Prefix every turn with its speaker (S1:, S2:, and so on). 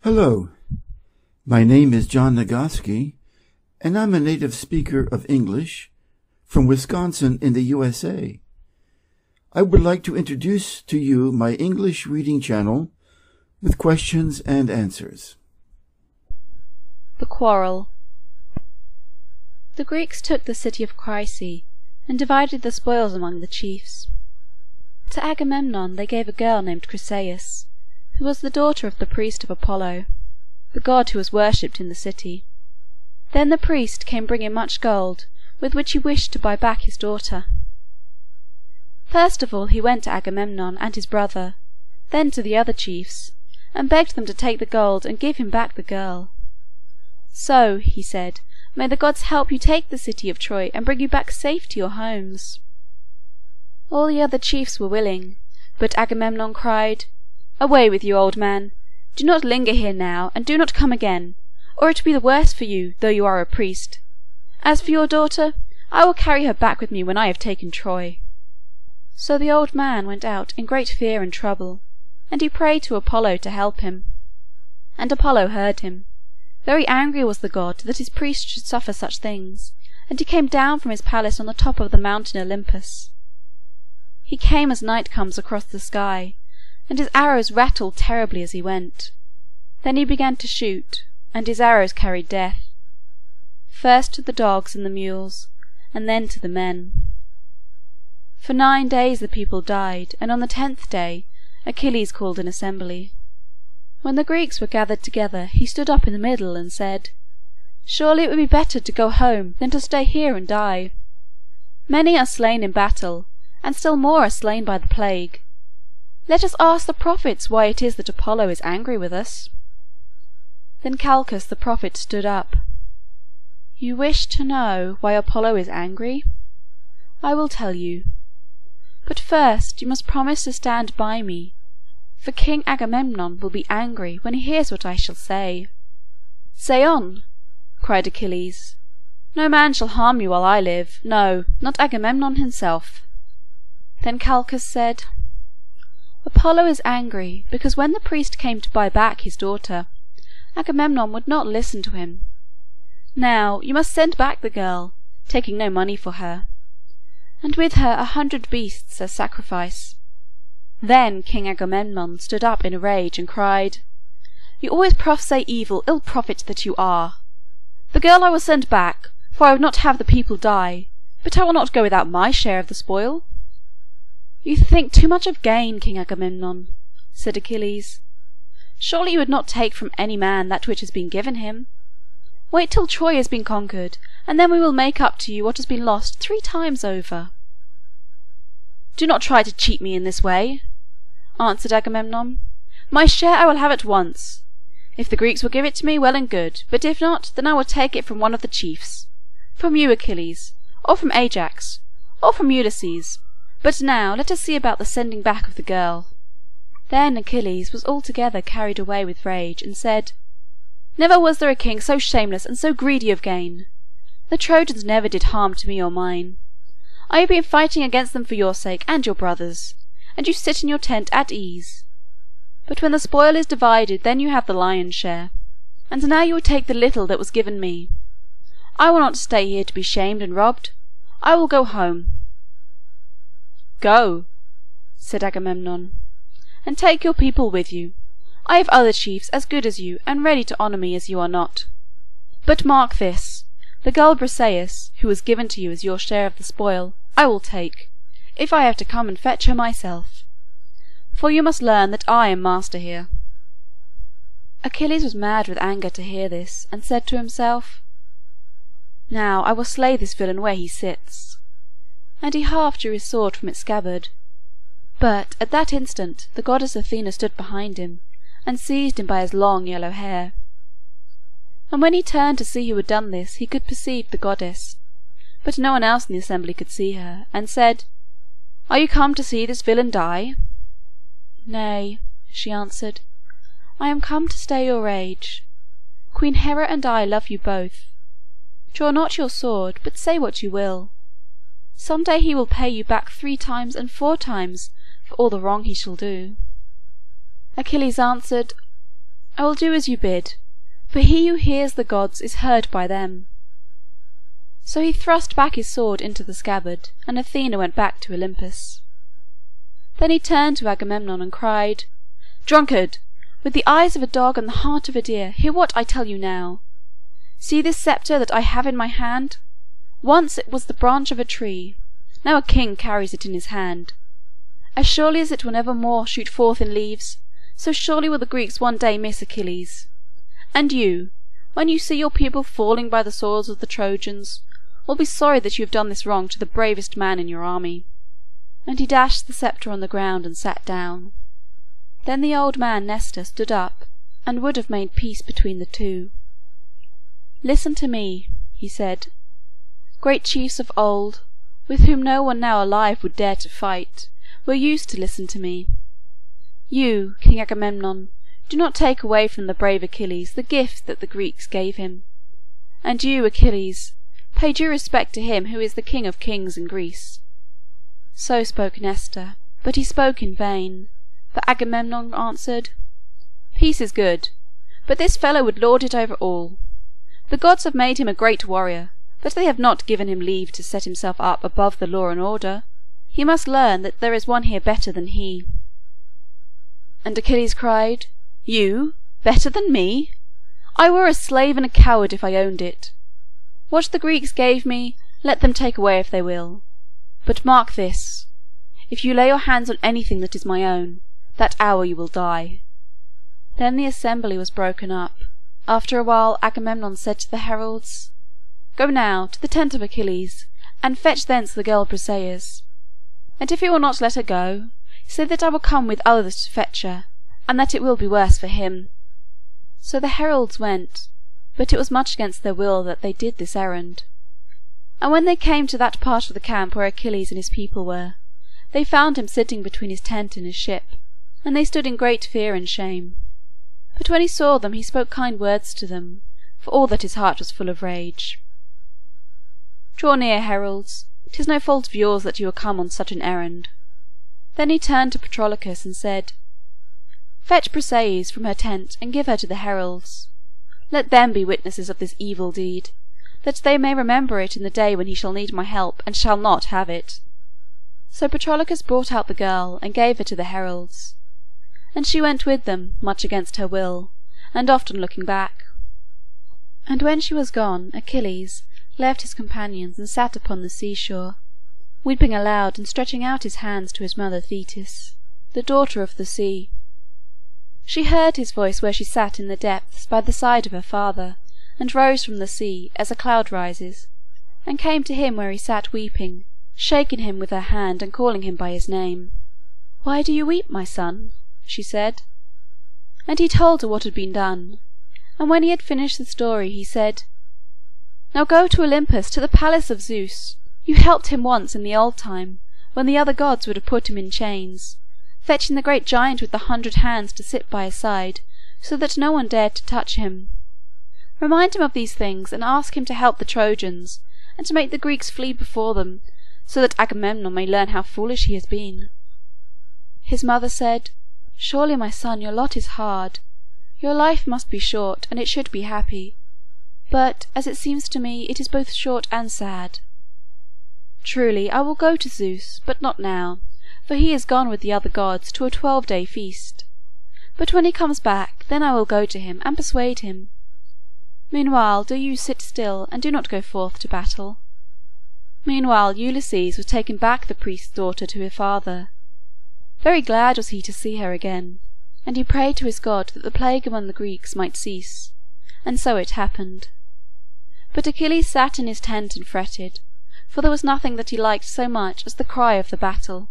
S1: Hello, my name is John Nagoski, and I'm a native speaker of English from Wisconsin in the USA. I would like to introduce to you my English reading channel with questions and answers.
S2: The Quarrel. The Greeks took the city of Chrysae and divided the spoils among the chiefs. To Agamemnon they gave a girl named Chryseis, who was the daughter of the priest of Apollo, the god who was worshipped in the city. Then the priest came bringing much gold, with which he wished to buy back his daughter. First of all he went to Agamemnon and his brother, then to the other chiefs, and begged them to take the gold and give him back the girl. "So," he said, "may the gods help you take the city of Troy and bring you back safe to your homes." All the other chiefs were willing, but Agamemnon cried, "Away with you, old man! Do not linger here now, and do not come again, or it will be the worse for you, though you are a priest. As for your daughter, I will carry her back with me when I have taken Troy." So the old man went out in great fear and trouble, and he prayed to Apollo to help him. And Apollo heard him. Very angry was the god that his priest should suffer such things, and he came down from his palace on the top of the mountain Olympus. He came as night comes across the sky, and his arrows rattled terribly as he went. Then he began to shoot, and his arrows carried death, first to the dogs and the mules, and then to the men. For 9 days the people died, and on the 10th day Achilles called an assembly. When the Greeks were gathered together he stood up in the middle and said, "Surely it would be better to go home than to stay here and die. Many are slain in battle, and still more are slain by the plague. Let us ask the prophets why it is that Apollo is angry with us." Then Calchas the prophet stood up. "You wish to know why Apollo is angry? I will tell you. But first you must promise to stand by me, for King Agamemnon will be angry when he hears what I shall say." "Say on," cried Achilles. "No man shall harm you while I live, no, not Agamemnon himself." Then Calchas said, "Apollo is angry because when the priest came to buy back his daughter, Agamemnon would not listen to him. Now you must send back the girl, taking no money for her, and with her 100 beasts as sacrifice." Then King Agamemnon stood up in a rage and cried, "You always prophesy evil, ill prophet that you are! The girl I will send back, for I would not have the people die, but I will not go without my share of the spoil." "You think too much of gain, King Agamemnon," said Achilles. "Surely you would not take from any man that which has been given him. Wait till Troy has been conquered, and then we will make up to you what has been lost 3 times over." "Do not try to cheat me in this way," answered Agamemnon. "My share I will have at once. If the Greeks will give it to me, well and good, but if not, then I will take it from one of the chiefs, from you, Achilles, or from Ajax, or from Ulysses. But now let us see about the sending back of the girl." Then Achilles was altogether carried away with rage, and said, "Never was there a king so shameless and so greedy of gain. The Trojans never did harm to me or mine. I have been fighting against them for your sake and your brother's, and you sit in your tent at ease. But when the spoil is divided, then you have the lion's share, and now you will take the little that was given me. I will not stay here to be shamed and robbed. I will go home." "Go," said Agamemnon, "and take your people with you. I have other chiefs as good as you and ready to honor me as you are not. But mark this, the girl Briseis, who was given to you as your share of the spoil, I will take, if I have to come and fetch her myself. For you must learn that I am master here." Achilles was mad with anger to hear this, and said to himself, "Now I will slay this villain where he sits." And he half drew his sword from its scabbard. But at that instant the goddess Athena stood behind him, and seized him by his long yellow hair. And when he turned to see who had done this, he could perceive the goddess, but no one else in the assembly could see her, and said, "Are you come to see this villain die?" "Nay," she answered, "I am come to stay your rage. Queen Hera and I love you both. Draw not your sword, but say what you will. Some day he will pay you back 3 times and 4 times for all the wrong he shall do." Achilles answered, I will do as you bid, for he who hears the gods is heard by them." So he thrust back his sword into the scabbard, and Athena went back to Olympus. Then he turned to Agamemnon and cried, "Drunkard! With the eyes of a dog and the heart of a deer, hear what I tell you now. See this sceptre that I have in my hand? Once it was the branch of a tree, now a king carries it in his hand. As surely as it will never more shoot forth in leaves, so surely will the Greeks one day miss Achilles. And you, when you see your people falling by the swords of the Trojans, will be sorry that you have done this wrong to the bravest man in your army." And he dashed the sceptre on the ground and sat down. Then the old man Nestor stood up, and would have made peace between the two. "Listen to me," he said. "Great chiefs of old, with whom no one now alive would dare to fight, were used to listen to me. You, King Agamemnon, do not take away from the brave Achilles the gift that the Greeks gave him. And you, Achilles, pay due respect to him who is the king of kings in Greece." So spoke Nestor, but he spoke in vain, for Agamemnon answered, "Peace is good, but this fellow would lord it over all. The gods have made him a great warrior, but they have not given him leave to set himself up above the law and order. He must learn that there is one here better than he." And Achilles cried, "You, better than me? I were a slave and a coward if I owned it. What the Greeks gave me, let them take away if they will. But mark this, if you lay your hands on anything that is my own, that hour you will die." Then the assembly was broken up. After a while Agamemnon said to the heralds, "Go now to the tent of Achilles, and fetch thence the girl Briseis. And if he will not let her go, say that I will come with others to fetch her, and that it will be worse for him." So the heralds went, but it was much against their will that they did this errand. And when they came to that part of the camp where Achilles and his people were, they found him sitting between his tent and his ship, and they stood in great fear and shame. But when he saw them he spoke kind words to them, for all that his heart was full of rage. "Draw near, heralds. 'Tis no fault of yours that you are come on such an errand." Then he turned to Patroclus and said, "Fetch Briseis from her tent and give her to the heralds. Let them be witnesses of this evil deed, that they may remember it in the day when he shall need my help and shall not have it." So Patroclus brought out the girl and gave her to the heralds. And she went with them, much against her will, and often looking back. And when she was gone, Achilles left his companions and sat upon the seashore, weeping aloud and stretching out his hands to his mother Thetis, the daughter of the sea. She heard his voice where she sat in the depths by the side of her father, and rose from the sea as a cloud rises, and came to him where he sat weeping, shaking him with her hand and calling him by his name. "Why do you weep, my son?" she said. And he told her what had been done, and when he had finished the story he said, "Now go to Olympus, to the palace of Zeus. You helped him once in the old time, when the other gods would have put him in chains, fetching the great giant with the 100 hands to sit by his side, so that no one dared to touch him. Remind him of these things, and ask him to help the Trojans, and to make the Greeks flee before them, so that Agamemnon may learn how foolish he has been." His mother said, "Surely, my son, your lot is hard. Your life must be short, and it should be happy. But, as it seems to me, it is both short and sad. Truly, I will go to Zeus, but not now, for he is gone with the other gods to a 12-day feast. But when he comes back, then I will go to him and persuade him. Meanwhile do you sit still, and do not go forth to battle." Meanwhile Ulysses was taking back the priest's daughter to her father. Very glad was he to see her again, and he prayed to his god that the plague among the Greeks might cease, and so it happened. But Achilles sat in his tent and fretted, for there was nothing that he liked so much as the cry of the battle.